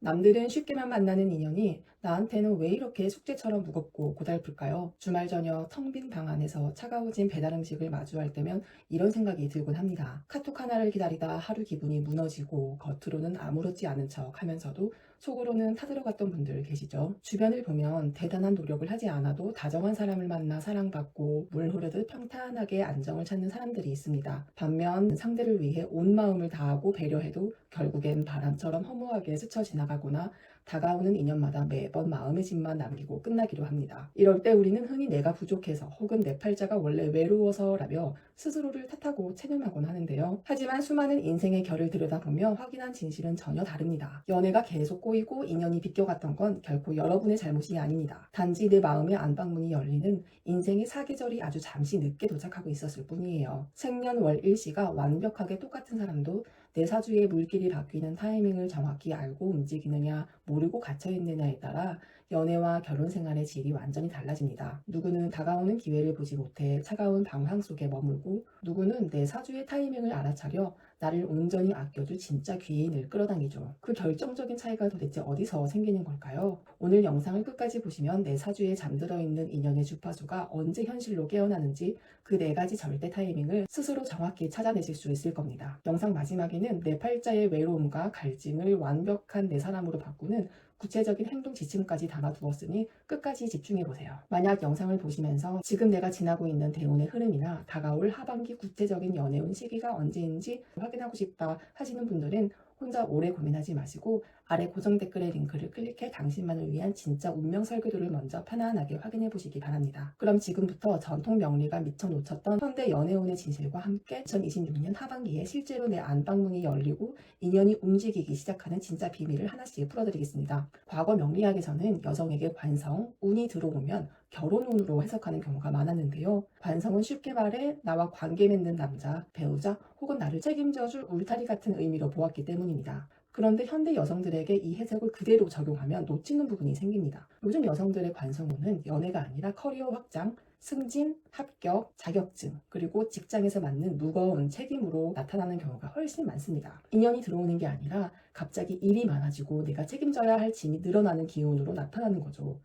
남들은 쉽게만 만나는 인연이 나한테는 왜 이렇게 숙제처럼 무겁고 고달플까요? 주말 저녁 텅 빈 방 안에서 차가워진 배달 음식을 마주할 때면 이런 생각이 들곤 합니다. 카톡 하나를 기다리다 하루 기분이 무너지고 겉으로는 아무렇지 않은 척 하면서도 속으로는 타들어갔던 분들 계시죠? 주변을 보면 대단한 노력을 하지 않아도 다정한 사람을 만나 사랑받고 물 흐르듯 평탄하게 안정을 찾는 사람들이 있습니다. 반면 상대를 위해 온 마음을 다하고 배려해도 결국엔 바람처럼 허무하게 스쳐 지나가거나 다가오는 인연마다 매번 마음의 짐만 남기고 끝나기도 합니다. 이럴 때 우리는 흔히 내가 부족해서 혹은 내 팔자가 원래 외로워서라며 스스로를 탓하고 체념하곤 하는데요. 하지만 수많은 인생의 결을 들여다보며 확인한 진실은 전혀 다릅니다. 연애가 계속 꼬이고 인연이 비껴갔던 건 결코 여러분의 잘못이 아닙니다. 단지 내 마음의 안방문이 열리는 인생의 사계절이 아주 잠시 늦게 도착하고 있었을 뿐이에요. 생년월일시가 완벽하게 똑같은 사람도 내 사주의 물길이 바뀌는 타이밍을 정확히 알고 움직이느냐 모르고 갇혀있느냐에 따라 연애와 결혼 생활의 질이 완전히 달라집니다. 누구는 다가오는 기회를 보지 못해 차가운 방황 속에 머물고 누구는 내 사주의 타이밍을 알아차려 나를 온전히 아껴줄 진짜 귀인을 끌어당기죠. 그 결정적인 차이가 도대체 어디서 생기는 걸까요? 오늘 영상을 끝까지 보시면 내 사주에 잠들어 있는 인연의 주파수가 언제 현실로 깨어나는지 그 네 가지 절대 타이밍을 스스로 정확히 찾아내실 수 있을 겁니다. 영상 마지막에는 내 팔자의 외로움과 갈증을 완벽한 내 사람으로 바꾸는 구체적인 행동 지침까지 담아두었으니 끝까지 집중해보세요. 만약 영상을 보시면서 지금 내가 지나고 있는 대운의 흐름이나 다가올 하반기 구체적인 연애운 시기가 언제인지 확인하고 싶다 하시는 분들은 혼자 오래 고민하지 마시고 아래 고정 댓글의 링크를 클릭해 당신만을 위한 진짜 운명 설계도를 먼저 편안하게 확인해 보시기 바랍니다. 그럼 지금부터 전통 명리가 미처 놓쳤던 현대 연애운의 진실과 함께 2026년 하반기에 실제로 내 안방문이 열리고 인연이 움직이기 시작하는 진짜 비밀을 하나씩 풀어드리겠습니다. 과거 명리학에서는 여성에게 관성, 운이 들어오면 결혼운으로 해석하는 경우가 많았는데요. 관성은 쉽게 말해 나와 관계 맺는 남자, 배우자 혹은 나를 책임져줄 울타리 같은 의미로 보았기 때문입니다. 그런데 현대 여성들에게 이 해석을 그대로 적용하면 놓치는 부분이 생깁니다. 요즘 여성들의 관성운은 연애가 아니라 커리어 확장, 승진, 합격, 자격증, 그리고 직장에서 맡는 무거운 책임으로 나타나는 경우가 훨씬 많습니다. 인연이 들어오는 게 아니라 갑자기 일이 많아지고 내가 책임져야 할 짐이 늘어나는 기운으로 나타나는 거죠.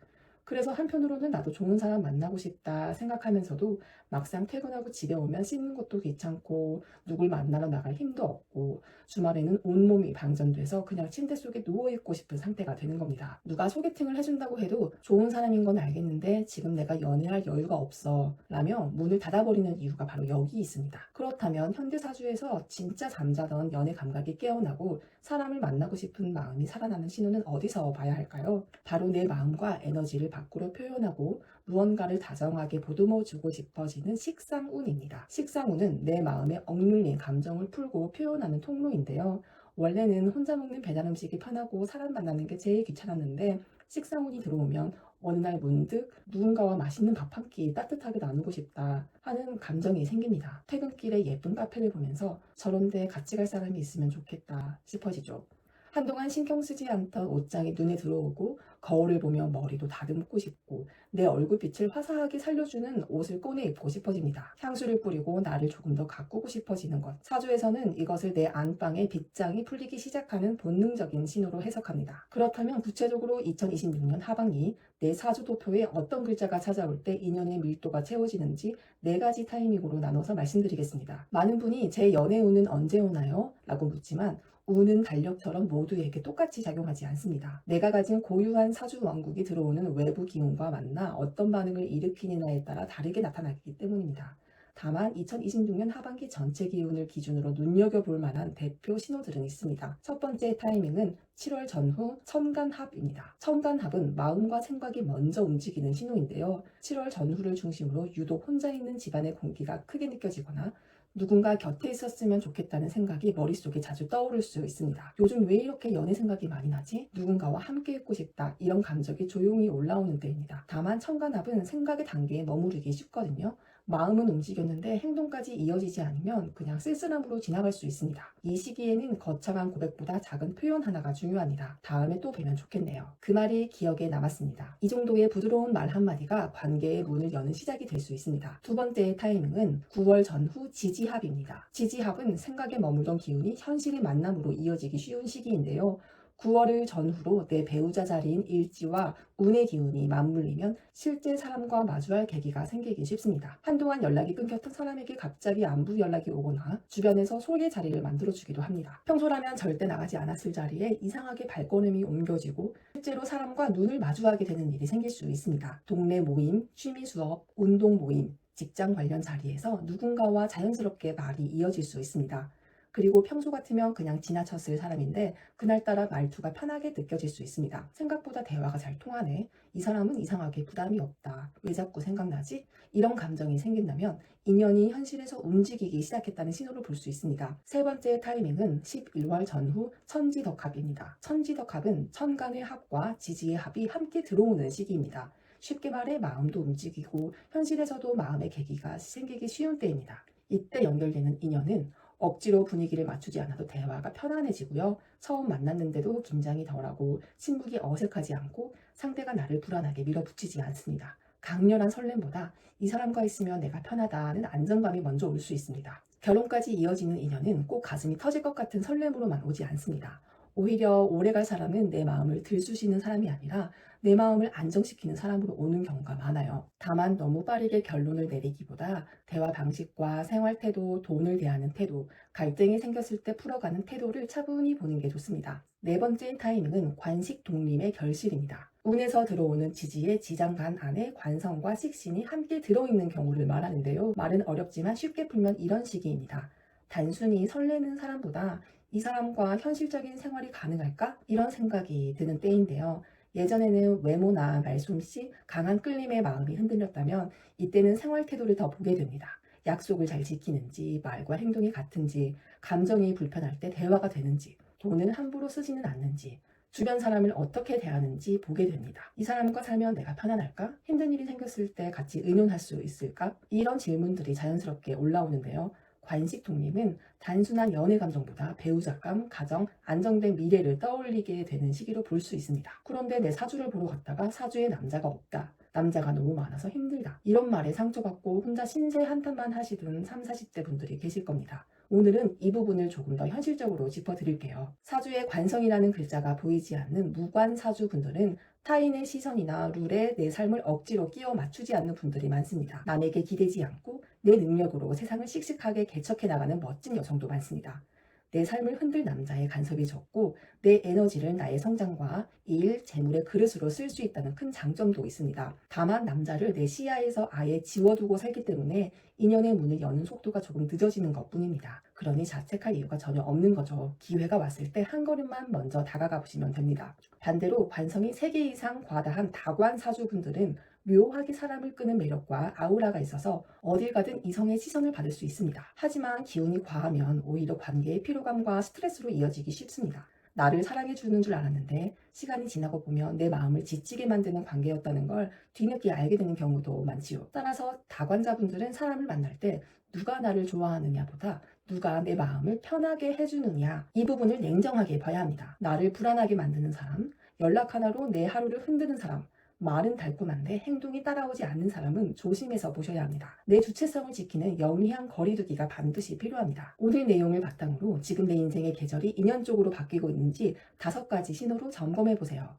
그래서 한편으로는 나도 좋은 사람 만나고 싶다 생각하면서도 막상 퇴근하고 집에 오면 씻는 것도 귀찮고 누굴 만나러 나갈 힘도 없고 주말에는 온몸이 방전돼서 그냥 침대 속에 누워있고 싶은 상태가 되는 겁니다. 누가 소개팅을 해준다고 해도 좋은 사람인 건 알겠는데 지금 내가 연애할 여유가 없어 라며 문을 닫아버리는 이유가 바로 여기 있습니다. 그렇다면 현대사주에서 진짜 잠자던 연애 감각이 깨어나고 사람을 만나고 싶은 마음이 살아나는 신호는 어디서 봐야 할까요? 바로 내 마음과 에너지를 밖으로 표현하고 무언가를 다정하게 보듬어 주고 싶어지는 식상운입니다. 식상운은 내 마음에 억눌린 감정을 풀고 표현하는 통로인데요. 원래는 혼자 먹는 배달 음식이 편하고 사람 만나는 게 제일 귀찮았는데 식상운이 들어오면 어느 날 문득 누군가와 맛있는 밥 한 끼 따뜻하게 나누고 싶다 하는 감정이 생깁니다. 퇴근길에 예쁜 카페를 보면서 저런 데 같이 갈 사람이 있으면 좋겠다 싶어지죠. 한동안 신경 쓰지 않던 옷장이 눈에 들어오고 거울을 보며 머리도 다듬고 싶고 내 얼굴빛을 화사하게 살려주는 옷을 꺼내 입고 싶어집니다. 향수를 뿌리고 나를 조금 더 가꾸고 싶어지는 것. 사주에서는 이것을 내 안방의 빗장이 풀리기 시작하는 본능적인 신호로 해석합니다. 그렇다면 구체적으로 2026년 하반기 내 사주 도표에 어떤 글자가 찾아올 때 인연의 밀도가 채워지는지 네 가지 타이밍으로 나눠서 말씀드리겠습니다. 많은 분이 제 연애 운은 언제 오나요? 라고 묻지만 운은 달력처럼 모두에게 똑같이 작용하지 않습니다. 내가 가진 고유한 사주 왕국이 들어오는 외부 기운과 만나 어떤 반응을 일으키느냐에 따라 다르게 나타나기 때문입니다. 다만 2026년 하반기 전체 기운을 기준으로 눈여겨볼 만한 대표 신호들은 있습니다. 첫 번째 타이밍은 7월 전후 천간합입니다. 천간합은 마음과 생각이 먼저 움직이는 신호인데요. 7월 전후를 중심으로 유독 혼자 있는 집안의 공기가 크게 느껴지거나 누군가 곁에 있었으면 좋겠다는 생각이 머릿속에 자주 떠오를 수 있습니다. 요즘 왜 이렇게 연애 생각이 많이 나지? 누군가와 함께 있고 싶다. 이런 감정이 조용히 올라오는 때입니다. 다만 천간합은 생각의 단계에 머무르기 쉽거든요. 마음은 움직였는데 행동까지 이어지지 않으면 그냥 쓸쓸함으로 지나갈 수 있습니다. 이 시기에는 거창한 고백보다 작은 표현 하나가 중요합니다. 다음에 또 뵈면 좋겠네요. 그 말이 기억에 남았습니다. 이 정도의 부드러운 말 한마디가 관계의 문을 여는 시작이 될 수 있습니다. 두 번째의 타이밍은 9월 전후 지지합입니다. 지지합은 생각에 머물던 기운이 현실의 만남으로 이어지기 쉬운 시기인데요. 9월을 전후로 내 배우자 자리인 일지와 운의 기운이 맞물리면 실제 사람과 마주할 계기가 생기기 쉽습니다. 한동안 연락이 끊겼던 사람에게 갑자기 안부 연락이 오거나 주변에서 소개 자리를 만들어주기도 합니다. 평소라면 절대 나가지 않았을 자리에 이상하게 발걸음이 옮겨지고 실제로 사람과 눈을 마주하게 되는 일이 생길 수 있습니다. 동네 모임, 취미 수업, 운동 모임, 직장 관련 자리에서 누군가와 자연스럽게 말이 이어질 수 있습니다. 그리고 평소 같으면 그냥 지나쳤을 사람인데 그날따라 말투가 편하게 느껴질 수 있습니다. 생각보다 대화가 잘 통하네. 이 사람은 이상하게 부담이 없다. 왜 자꾸 생각나지? 이런 감정이 생긴다면 인연이 현실에서 움직이기 시작했다는 신호를 볼 수 있습니다. 세 번째 타이밍은 11월 전후 천지덕합입니다. 천지덕합은 천간의 합과 지지의 합이 함께 들어오는 시기입니다. 쉽게 말해 마음도 움직이고 현실에서도 마음의 계기가 생기기 쉬운 때입니다. 이때 연결되는 인연은 억지로 분위기를 맞추지 않아도 대화가 편안해지고요. 처음 만났는데도 긴장이 덜하고 침묵이 어색하지 않고 상대가 나를 불안하게 밀어붙이지 않습니다. 강렬한 설렘보다 이 사람과 있으면 내가 편하다는 안정감이 먼저 올 수 있습니다. 결혼까지 이어지는 인연은 꼭 가슴이 터질 것 같은 설렘으로만 오지 않습니다. 오히려 오래갈 사람은 내 마음을 들쑤시는 사람이 아니라 내 마음을 안정시키는 사람으로 오는 경우가 많아요. 다만 너무 빠르게 결론을 내리기보다 대화 방식과 생활 태도, 돈을 대하는 태도, 갈등이 생겼을 때 풀어가는 태도를 차분히 보는 게 좋습니다. 네 번째인 타이밍은 관식 독림의 결실입니다. 운에서 들어오는 지지의 지장간 안에 관성과 식신이 함께 들어있는 경우를 말하는데요. 말은 어렵지만 쉽게 풀면 이런 식입니다. 단순히 설레는 사람보다 이 사람과 현실적인 생활이 가능할까? 이런 생각이 드는 때인데요. 예전에는 외모나 말솜씨, 강한 끌림의 마음이 흔들렸다면 이때는 생활 태도를 더 보게 됩니다. 약속을 잘 지키는지, 말과 행동이 같은지, 감정이 불편할 때 대화가 되는지, 돈을 함부로 쓰지는 않는지, 주변 사람을 어떻게 대하는지 보게 됩니다. 이 사람과 살면 내가 편안할까? 힘든 일이 생겼을 때 같이 의논할 수 있을까? 이런 질문들이 자연스럽게 올라오는데요. 관식 독립은 단순한 연애 감정보다 배우자감, 가정, 안정된 미래를 떠올리게 되는 시기로 볼 수 있습니다. 그런데 내 사주를 보러 갔다가 사주에 남자가 없다. 남자가 너무 많아서 힘들다. 이런 말에 상처받고 혼자 신세 한탄만 하시던 3, 40대 분들이 계실 겁니다. 오늘은 이 부분을 조금 더 현실적으로 짚어드릴게요. 사주에 관성이라는 글자가 보이지 않는 무관사주 분들은 타인의 시선이나 룰에 내 삶을 억지로 끼워 맞추지 않는 분들이 많습니다. 남에게 기대지 않고 내 능력으로 세상을 씩씩하게 개척해 나가는 멋진 여성도 많습니다. 내 삶을 흔들 남자의 간섭이 적고 내 에너지를 나의 성장과 일, 재물의 그릇으로 쓸 수 있다는 큰 장점도 있습니다. 다만 남자를 내 시야에서 아예 지워두고 살기 때문에 인연의 문을 여는 속도가 조금 늦어지는 것뿐입니다. 그러니 자책할 이유가 전혀 없는 거죠. 기회가 왔을 때 한 걸음만 먼저 다가가 보시면 됩니다. 반대로 관성이 3개 이상 과다한 다관사주분들은 묘하게 사람을 끄는 매력과 아우라가 있어서 어딜 가든 이성의 시선을 받을 수 있습니다. 하지만 기운이 과하면 오히려 관계의 피로감과 스트레스로 이어지기 쉽습니다. 나를 사랑해주는 줄 알았는데 시간이 지나고 보면 내 마음을 지치게 만드는 관계였다는 걸 뒤늦게 알게 되는 경우도 많지요. 따라서 다관자분들은 사람을 만날 때 누가 나를 좋아하느냐보다 누가 내 마음을 편하게 해주느냐, 이 부분을 냉정하게 봐야 합니다. 나를 불안하게 만드는 사람, 연락 하나로 내 하루를 흔드는 사람, 말은 달콤한데 행동이 따라오지 않는 사람은 조심해서 보셔야 합니다. 내 주체성을 지키는 영리한 거리두기가 반드시 필요합니다. 오늘 내용을 바탕으로 지금 내 인생의 계절이 인연적으로 바뀌고 있는지 5가지 신호로 점검해 보세요.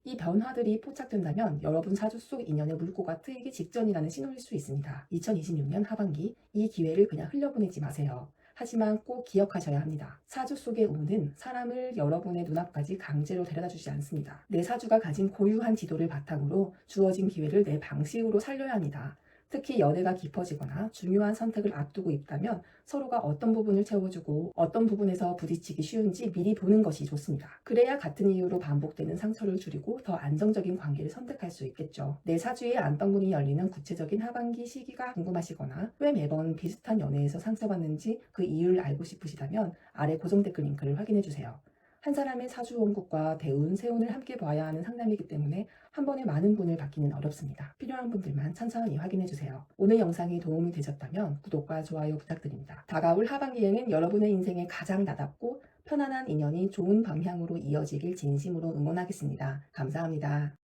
이 변화들이 포착된다면 여러분 사주 속 인연의 물꼬가 트이기 직전이라는 신호일 수 있습니다. 2026년 하반기 이 기회를 그냥 흘려보내지 마세요. 하지만 꼭 기억하셔야 합니다. 사주 속의 운은 사람을 여러분의 눈앞까지 강제로 데려다 주지 않습니다. 내 사주가 가진 고유한 지도를 바탕으로 주어진 기회를 내 방식으로 살려야 합니다. 특히 연애가 깊어지거나 중요한 선택을 앞두고 있다면 서로가 어떤 부분을 채워주고 어떤 부분에서 부딪히기 쉬운지 미리 보는 것이 좋습니다. 그래야 같은 이유로 반복되는 상처를 줄이고 더 안정적인 관계를 선택할 수 있겠죠. 내 사주의 안방문이 열리는 구체적인 하반기 시기가 궁금하시거나 왜 매번 비슷한 연애에서 상처받는지 그 이유를 알고 싶으시다면 아래 고정 댓글 링크를 확인해주세요. 한 사람의 사주 원국과 대운, 세운을 함께 봐야 하는 상담이기 때문에 한 번에 많은 분을 받기는 어렵습니다. 필요한 분들만 천천히 확인해주세요. 오늘 영상이 도움이 되셨다면 구독과 좋아요 부탁드립니다. 다가올 하반기에는 여러분의 인생에 가장 나답고 편안한 인연이 좋은 방향으로 이어지길 진심으로 응원하겠습니다. 감사합니다.